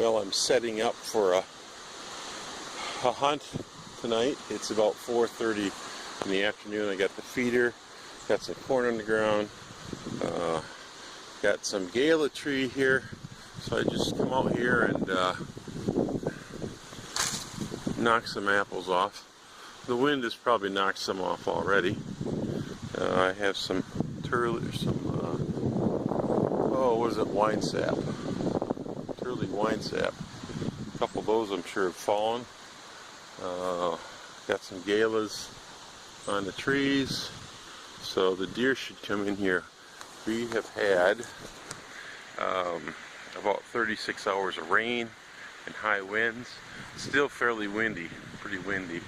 Well, I'm setting up for a hunt tonight. It's about 4:30 in the afternoon. I got the feeder, got some corn on the ground, got some gala tree here. So I just come out here and knock some apples off. The wind has probably knocked some off already. I have some wine sap. Turley wine sap. A couple of those I'm sure have fallen. Got some galas on the trees. So the deer should come in here. We have had about 36 hours of rain and high winds. Still fairly windy, pretty windy.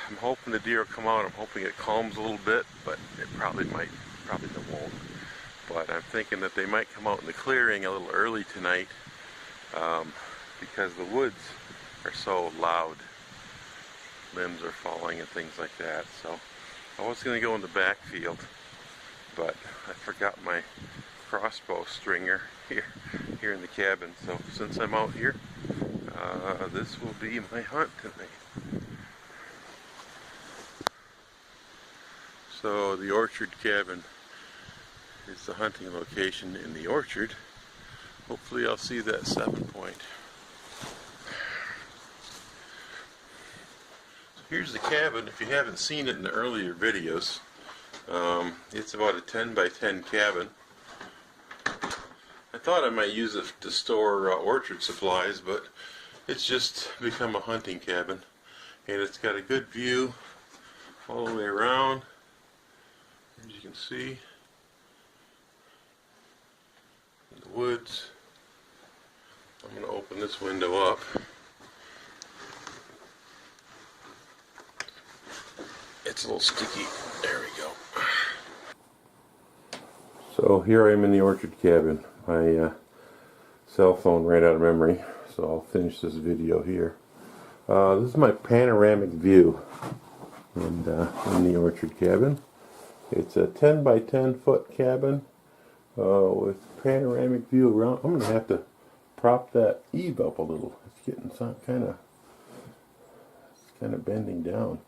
I'm hoping the deer will come out. I'm hoping it calms a little bit, but it probably might, probably it won't. But I'm thinking that they might come out in the clearing a little early tonight because the woods are so loud. Limbs are falling and things like that. So I was going to go in the backfield, but I forgot my crossbow stringer here in the cabin. So since I'm out here, this will be my hunt tonight. So the orchard cabin is the hunting location in the orchard. Hopefully I'll see that 7-point. So here's the cabin. If you haven't seen it in the earlier videos, it's about a 10 by 10 cabin. I thought I might use it to store orchard supplies, but it's just become a hunting cabin. And it's got a good view all the way around, as you can see. The woods. I'm going to open this window up. It's a little sticky. There we go. So here I am in the orchard cabin. My cell phone ran out of memory, so I'll finish this video here. This is my panoramic view in the orchard cabin. It's a 10 by 10 foot cabin with panoramic view around. I'm going to have to prop that eave up a little. It's getting kind of bending down.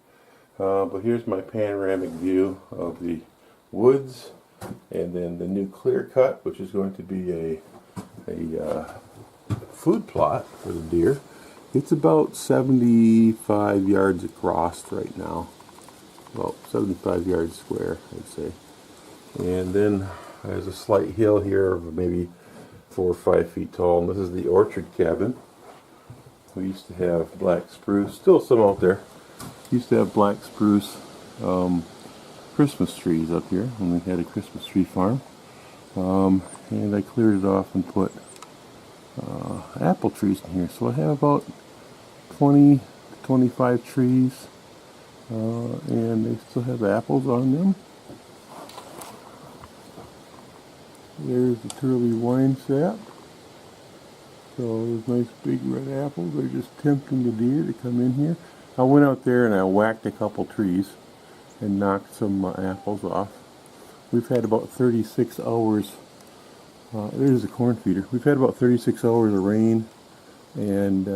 But here's my panoramic view of the woods, and then the new clear cut, which is going to be a food plot for the deer. It's about 75 yards across right now. About 75 yards square, I'd say. And then there's a slight hill here of maybe 4 or 5 feet tall. And this is the orchard cabin. We used to have black spruce, still some out there. Used to have black spruce Christmas trees up here when we had a Christmas tree farm. And I cleared it off and put apple trees in here. So I have about 20, 25 trees. And they still have apples on them. There's the Turley wine sap. So those nice big red apples are just tempting the deer to come in here. I went out there and I whacked a couple trees and knocked some apples off. We've had about 36 hours. There's the corn feeder. We've had about 36 hours of rain, and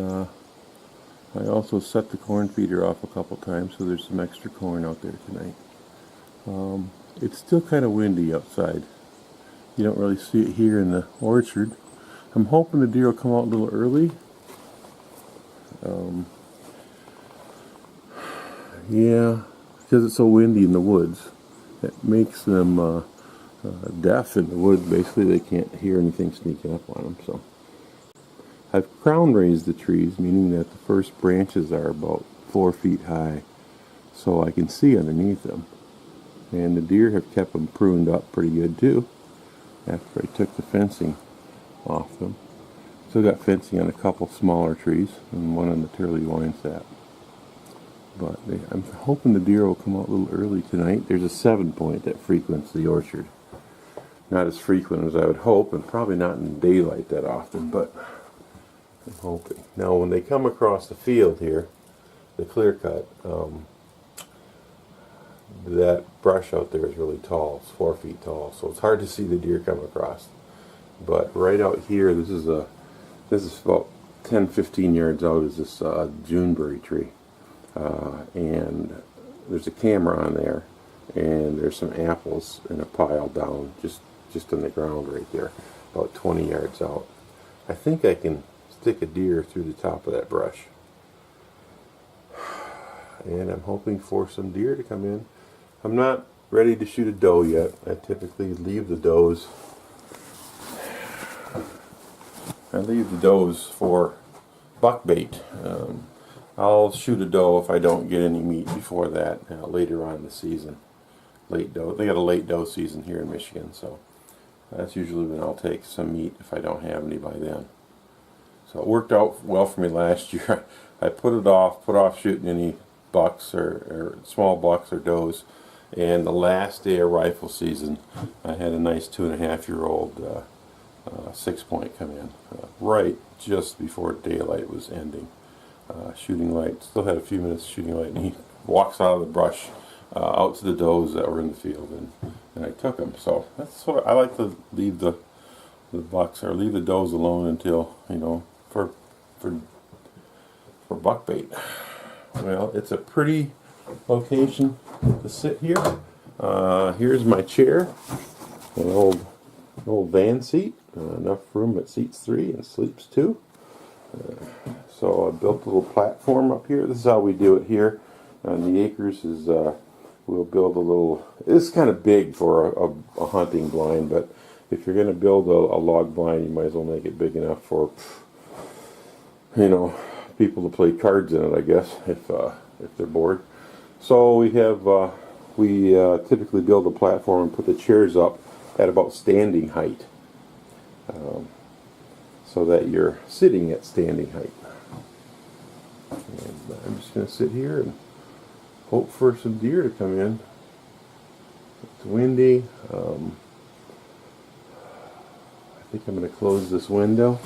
I also set the corn feeder off a couple times, so there's some extra corn out there tonight. It's still kind of windy outside. You don't really see it here in the orchard. I'm hoping the deer will come out a little early. Yeah, because it's so windy in the woods. It makes them deaf in the woods. Basically, they can't hear anything sneaking up on them. So I've crown raised the trees, meaning that the first branches are about 4 feet high, so I can see underneath them. And the deer have kept them pruned up pretty good too, after I took the fencing off them. Still got fencing on a couple smaller trees, and one on the Turley wine sap. But I'm hoping the deer will come out a little early tonight. There's a 7-point that frequents the orchard. Not as frequent as I would hope, and probably not in daylight that often, but I'm hoping. Now, when they come across the field here, the clear cut, that brush out there is really tall. It's 4 feet tall, so it's hard to see the deer come across. But right out here, this is a This is about 10-15 yards out is this Juneberry tree. And there's a camera on there, and there's some apples in a pile down just on the ground right there, about 20 yards out. I think I can stick a deer through the top of that brush. And I'm hoping for some deer to come in. I'm not ready to shoot a doe yet. I typically leave the does. For buck bait. I'll shoot a doe if I don't get any meat before that, later on in the season. Late doe. They got a late doe season here in Michigan, so that's usually when I'll take some meat if I don't have any by then. So it worked out well for me last year. I put off shooting any bucks or small bucks or does, and the last day of rifle season, I had a nice 2.5-year-old 6-point come in, right just before daylight was ending. Shooting light, still had a few minutes of shooting light, and he walks out of the brush out to the does that were in the field, and I took him. So that's what I like to leave the bucks or leave the does alone until, for buck bait. Well, it's a pretty location to sit here. Here's my chair, an old van seat, enough room it seats 3 and sleeps 2. So I built a little platform up here. This is how we do it here on the acres. Is we'll build a little. It's kind of big for a hunting blind, but if you're going to build a log blind, you might as well make it big enough for people to play cards in it, I guess, if they're bored. So we typically build a platform and put the chairs up at about standing height, so that you're sitting at standing height. And I'm just going to sit here and hope for some deer to come in. It's windy. I think I'm going to close this window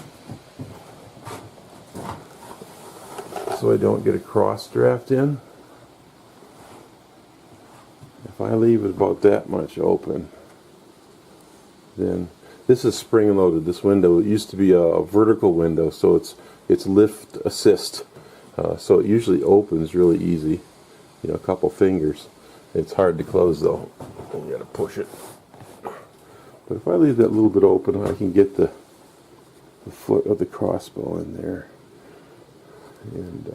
so I don't get a cross draft in. If I leave it about that much open, then this is spring loaded. This window, it used to be a vertical window, so it's lift assist. So it usually opens really easy, a couple fingers. It's hard to close though. You got to push it. But if I leave that little bit open, I can get the foot of the crossbow in there. And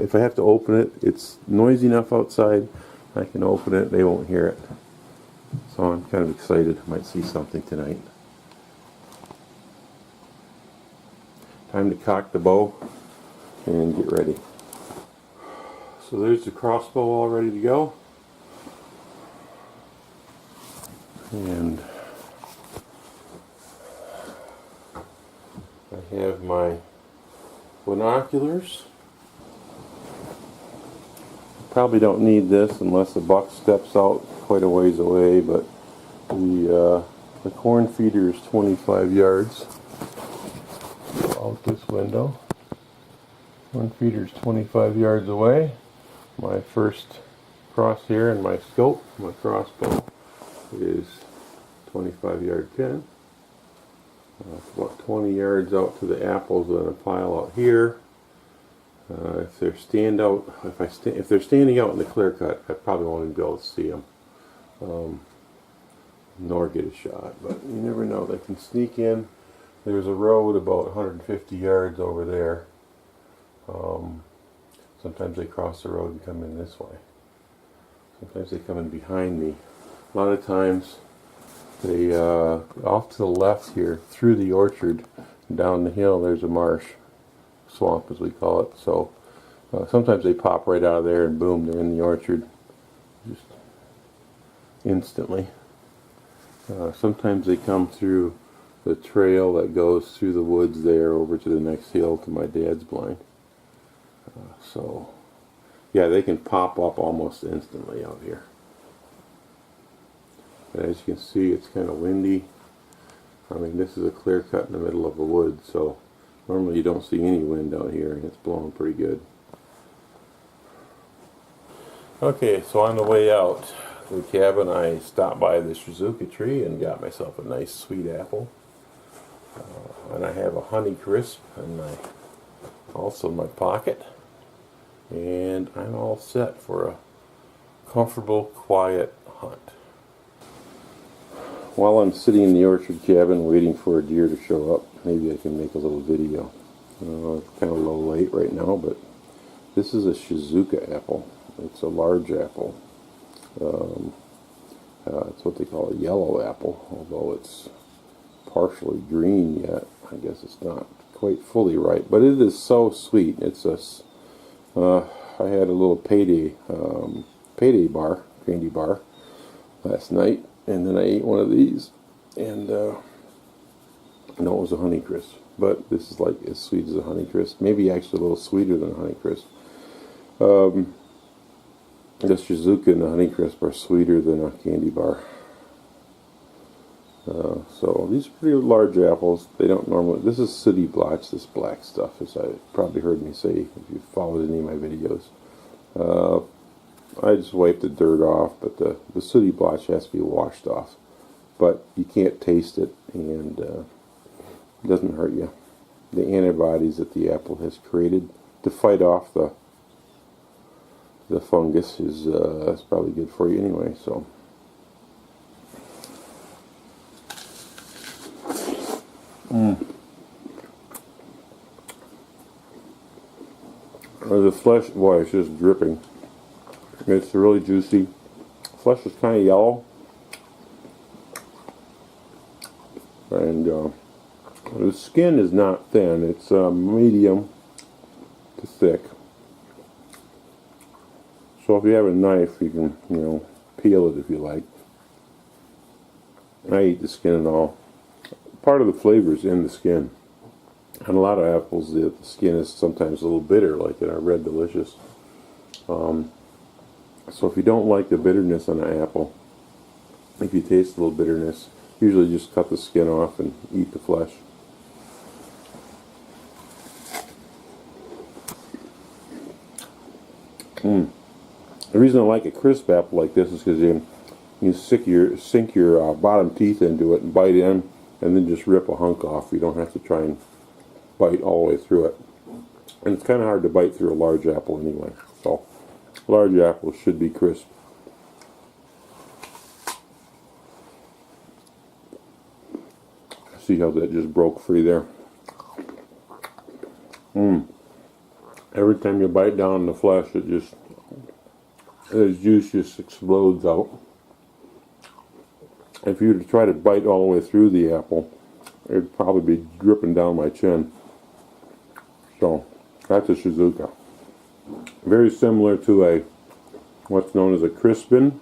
if I have to open it, it's noisy enough outside. I can open it. They won't hear it. So I'm kind of excited. I might see something tonight. Time to cock the bow and get ready. So there's the crossbow all ready to go. And I have my binoculars. Probably don't need this unless the buck steps out quite a ways away, but the corn feeder is 25 yards out this window. Corn feeder is 25 yards away. My first crosshair and my scope, my crossbow, is 25-yard pin. It's about 20 yards out to the apples in a pile out here. If they're if they're standing out in the clear cut, I probably won't even be able to see them, nor get a shot. But you never know; they can sneak in. There's a road about 150 yards over there. Sometimes they cross the road and come in this way. Sometimes they come in behind me. A lot of times they off to the left here through the orchard down the hill. There's a marsh. Swamp as we call it. So sometimes they pop right out of there and boom, they're in the orchard just instantly. Sometimes they come through the trail that goes through the woods there over to the next hill to my dad's blind. So yeah, they can pop up almost instantly out here. But as you can see, it's kind of windy. I mean, this is a clear cut in the middle of a wood, so normally you don't see any wind out here, and it's blowing pretty good. Okay, so on the way out to the cabin, I stopped by this Shizuka tree and got myself a nice sweet apple. And I have a Honey Crisp in also in my pocket. And I'm all set for a comfortable, quiet hunt. While I'm sitting in the orchard cabin waiting for a deer to show up, maybe I can make a little video. It's kind of low light right now, but this is a Shizuka apple. It's a large apple. It's what they call a yellow apple, although it's partially green yet. I guess it's not quite fully ripe, but it is so sweet. It's I had a little payday bar, candy bar, last night, and then I ate one of these, and no, it was a Honey Crisp, but this is like as sweet as a Honey Crisp, maybe actually a little sweeter than a Honey Crisp. The Shizuka and the Honey Crisp are sweeter than a candy bar. So these are pretty large apples. They don't normally. This is city blotch. This black stuff, as I probably heard me say if you followed any of my videos. I just wipe the dirt off, but the sooty blotch has to be washed off. But you can't taste it, and it doesn't hurt you. The antibodies that the apple has created to fight off the fungus is that's probably good for you anyway. So. The flesh, boy, it's just dripping. It's really juicy. Flesh is kind of yellow, and the skin is not thin. It's medium to thick. So if you have a knife, you can, peel it if you like. I eat the skin and all. Part of the flavor is in the skin. And a lot of apples, the skin is sometimes a little bitter, like in our Red Delicious. So if you don't like the bitterness on an apple, if you taste a little bitterness, usually just cut the skin off and eat the flesh. The reason I like a crisp apple like this is because you sink your bottom teeth into it and bite in, and then just rip a hunk off. You don't have to try and bite all the way through it. And it's kind of hard to bite through a large apple anyway. So, large apples should be crisp. See how that just broke free there? Every time you bite down on the flesh, the juice just explodes out. If you were to try to bite all the way through the apple, it'd probably be dripping down my chin. So, that's a Shizuka. Very similar to what's known as a Crispin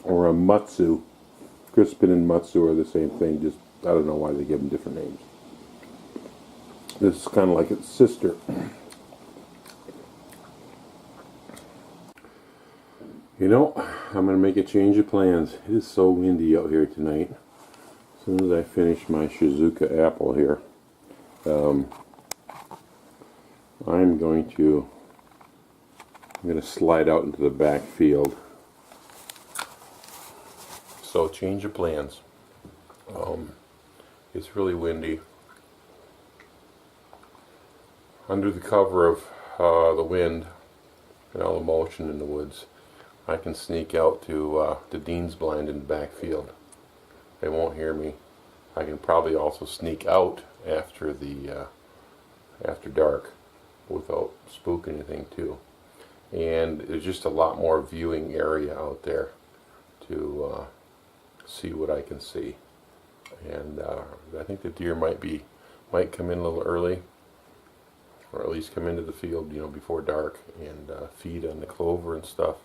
or a Matsu. Crispin and Matsu are the same thing, just I don't know why they give them different names. This is kind of like its sister. I'm going to make a change of plans. It is so windy out here tonight. As soon as I finish my Shizuka apple here, I'm going to slide out into the back field. So change of plans. It's really windy. Under the cover of the wind and all the motion in the woods, I can sneak out to the Dean's Blind in the back field. They won't hear me. I can probably also sneak out after dark without spooking anything too. And there's just a lot more viewing area out there to see what I can see. And I think the deer might come in a little early, or at least come into the field, before dark, and feed on the clover and stuff,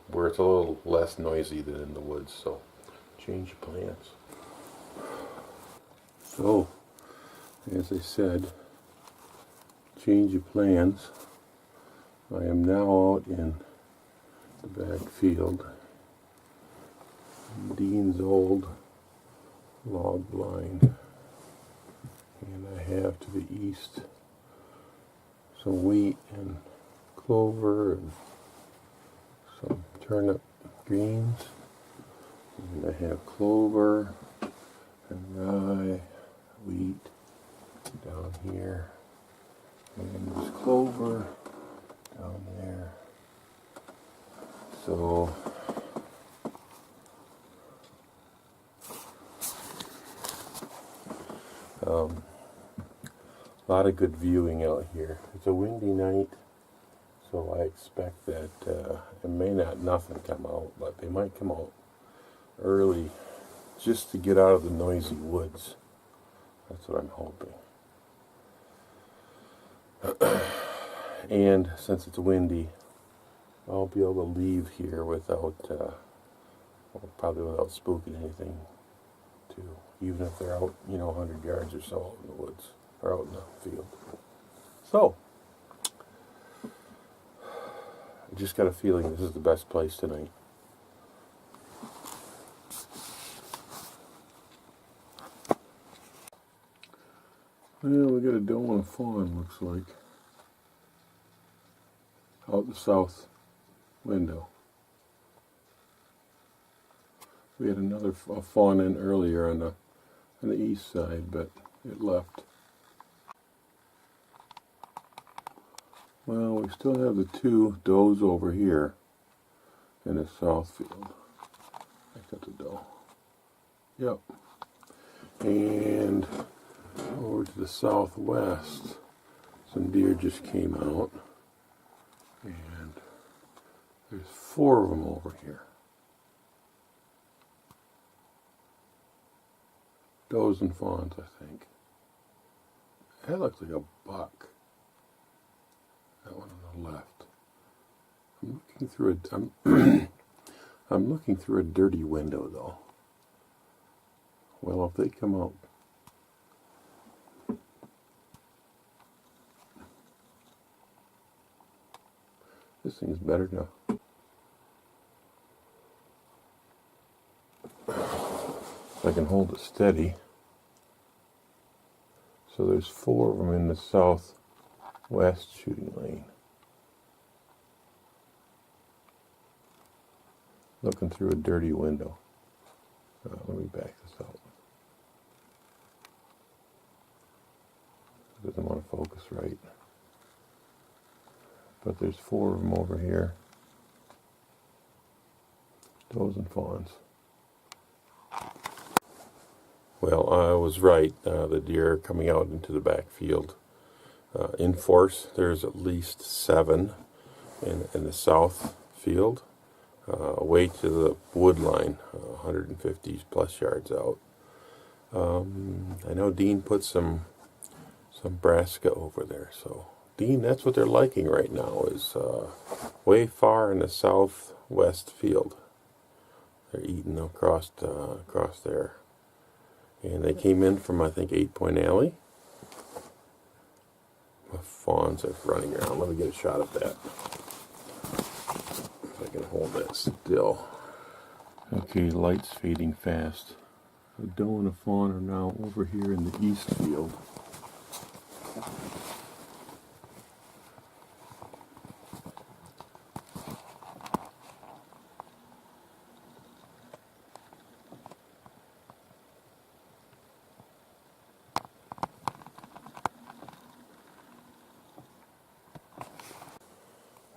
where it's a little less noisy than in the woods. So, change of plans. So, as I said, change of plans. I am now out in the back field. Dean's old log blind, and I have to the east some wheat and clover and some turnip greens, and I have clover, and rye, wheat down here, and there's clover down there. So a lot of good viewing out here. It's a windy night, so I expect that it may not nothing come out, but they might come out early just to get out of the noisy woods. That's what I'm hoping. And since it's windy, I'll be able to leave here without, well, probably without spooking anything too, even if they're out, 100 yards or so in the woods, or out in the field. So, I just got a feeling this is the best place tonight. Well, we got a doe and a fawn, looks like, out the south window. We had a fawn in earlier on the east side, but it left. Well, we still have the two does over here in the south field. I got the doe. Yep. And over to the southwest, some deer just came out. And there's 4 of them over here. Does and fawns, I think. That looks like a buck. That one on the left. I'm looking through I'm looking through a dirty window, though. Well, if they come out, this thing's better now. If I can hold it steady. So there's 4 of them in the southwest shooting lane. Looking through a dirty window. Let me back this out. It doesn't want to focus right. But there's 4 of them over here. Does and fawns. Well, I was right. The deer are coming out into the backfield. In force, there's at least 7 in the south field. Away to the wood line, 150 plus yards out. I know Dean put some brassica over there, so Dean, that's what they're liking right now, is way far in the southwest field. They're eating across there, and they came in from, I think, 8 Point Alley. The fawns are running around. Let me get a shot of that. If I can hold that still. Okay, light's fading fast. A doe and a fawn are now over here in the east field.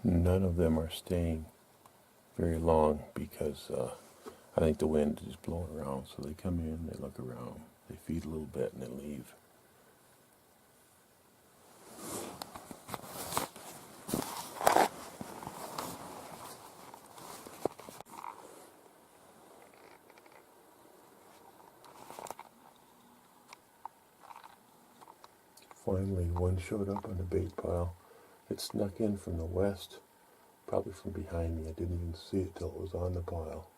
None of them are staying very long because I think the wind is blowing around. So they come in, they look around, they feed a little bit, and they leave. Finally, one showed up on the bait pile. It snuck in from the west, probably from behind me. I didn't even see it till it was on the pile.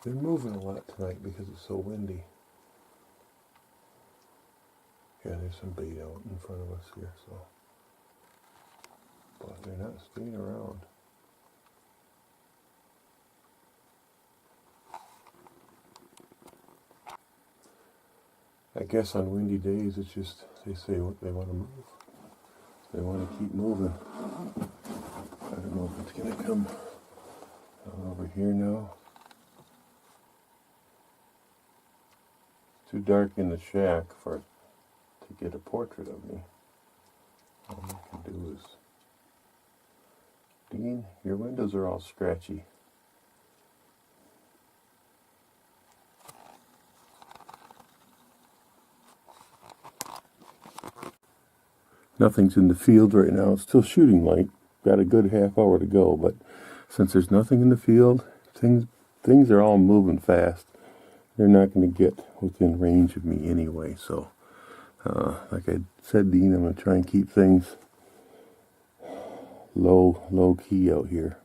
They're moving a lot tonight because it's so windy. Yeah, there's some bait out in front of us here, so. But they're not staying around. I guess on windy days, it's just, they say what they want to move. They want to keep moving. I don't know if it's going to come over here now. too dark in the shack to get a portrait of me. All I can do is, Dean, your windows are all scratchy. Nothing's in the field right now. It's still shooting light. Got a good half hour to go, but since there's nothing in the field, things are all moving fast. They're not going to get within range of me anyway. So, like I said, Dean, I'm going to try and keep things low key out here.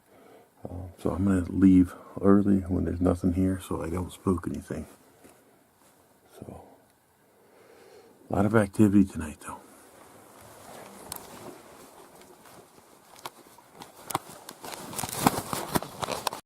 So I'm going to leave early when there's nothing here so I don't spook anything. So, a lot of activity tonight though.